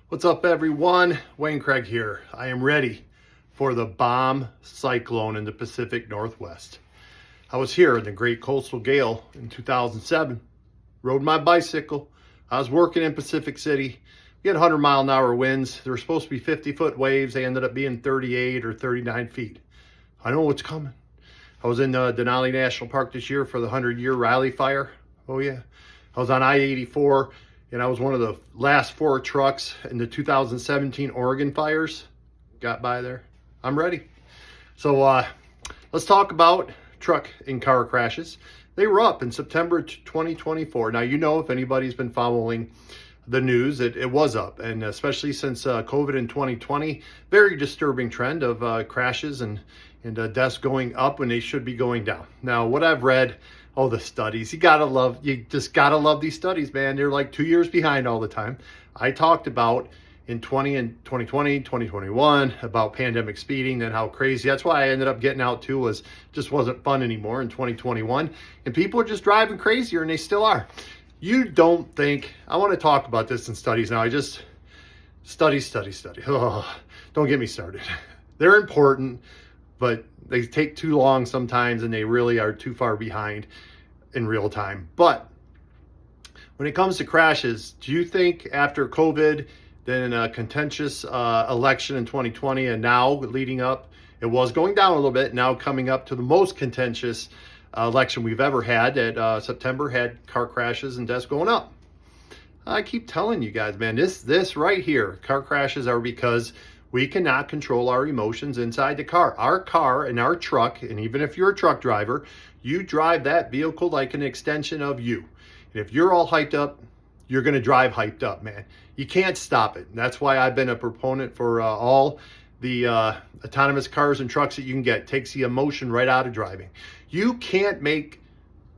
What's up, everyone? Wayne Craig here. I am ready for the bomb cyclone in the Pacific Northwest. I was here in the Great Coastal Gale in 2007, rode my bicycle. I was working in Pacific City. We had 100-mile-an-hour winds. There were supposed to be 50-foot waves. They ended up being 38 or 39 feet. I know what's coming. I was in Denali National Park this year for the 100-year Riley Fire. Oh, yeah. I was on I-84. And I was one of the last 4 trucks in the 2017 Oregon fires. Got by there. I'm ready. So let's talk about truck and car crashes. They were up in September 2024. Now, you know, if anybody's been following the news, it was up. And especially since COVID in 2020, very disturbing trend of crashes and deaths going up when they should be going down. Now, what I've read, the studies, you just gotta love these studies, man. They're like 2 years behind all the time. I talked about in 2020, 2021 about pandemic speeding and how crazy. That's why I ended up getting out too, just wasn't fun anymore in 2021. And people are just driving crazier, and they still are. You don't think, I want to talk about this in studies now. I just study. Oh, don't get me started. They're important, but they take too long sometimes, and they really are too far behind in real time. But when it comes to crashes, do you think after COVID, then a contentious election in 2020, and now leading up, it was going down a little bit, now coming up to the most contentious election we've ever had, that September had car crashes and deaths going up? I keep telling you guys, man, this right here, car crashes are because we cannot control our emotions inside the car. Our car and our truck, and even if you're a truck driver, you drive that vehicle like an extension of you. And if you're all hyped up, you're going to drive hyped up, man. You can't stop it. And that's why I've been a proponent for all the autonomous cars and trucks that you can get. It takes the emotion right out of driving. You can't make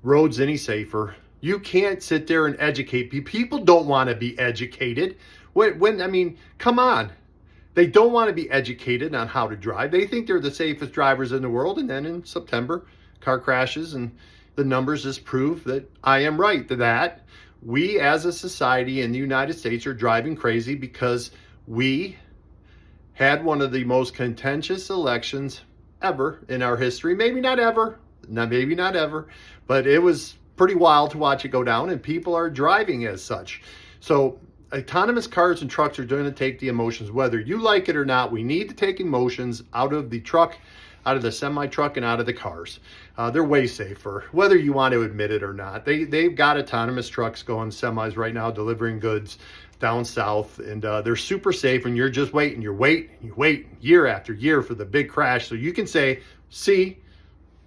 roads any safer. You can't sit there and educate people. People don't want to be educated. I mean, come on. They don't want to be educated on how to drive. They think they're the safest drivers in the world. And then in September, car crashes, and the numbers just prove that I am right, that we as a society in the United States are driving crazy because we had one of the most contentious elections ever in our history. Maybe not ever, but it was pretty wild to watch it go down, and people are driving as such. So autonomous cars and trucks are going to take the emotions, whether you like it or not. We need to take emotions out of the truck, out of the semi-truck, and out of the cars. They're way safer, whether you want to admit it or not. They've got autonomous trucks going, semis right now, delivering goods down south, and they're super safe. And you're just waiting. You wait year after year for the big crash, so you can say, see,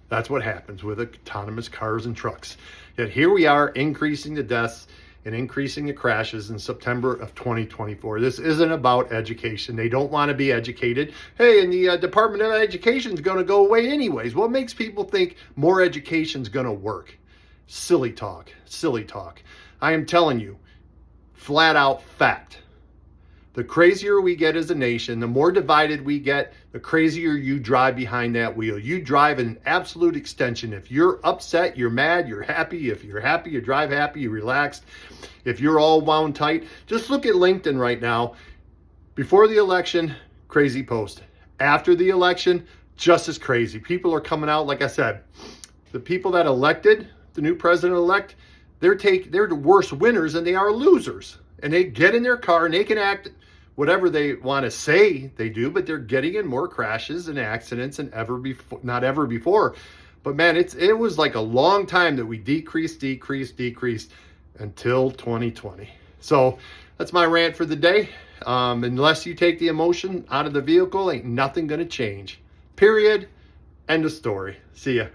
that's what happens with autonomous cars and trucks. Yet here we are, increasing the deaths and increasing the crashes in September of 2024. This isn't about education. They don't want to be educated. Hey, and the Department of Education is going to go away anyways. What makes people think more education is going to work? Silly talk. I am telling you, flat out fact. The crazier we get as a nation, the more divided we get, the crazier you drive behind that wheel. You drive an absolute extension. If you're upset, you're mad, you're happy. If you're happy, you drive happy, you're relaxed. If you're all wound tight, just look at LinkedIn right now. Before the election, crazy post. After the election, just as crazy. People are coming out, like I said, the people that elected the new president-elect, they're the worse winners than they are losers. And they get in their car and they can act whatever they want to say they do, but they're getting in more crashes and accidents than not ever before. But man, it was like a long time that we decreased until 2020. So that's my rant for the day. Unless you take the emotion out of the vehicle, ain't nothing going to change. Period. End of story. See ya.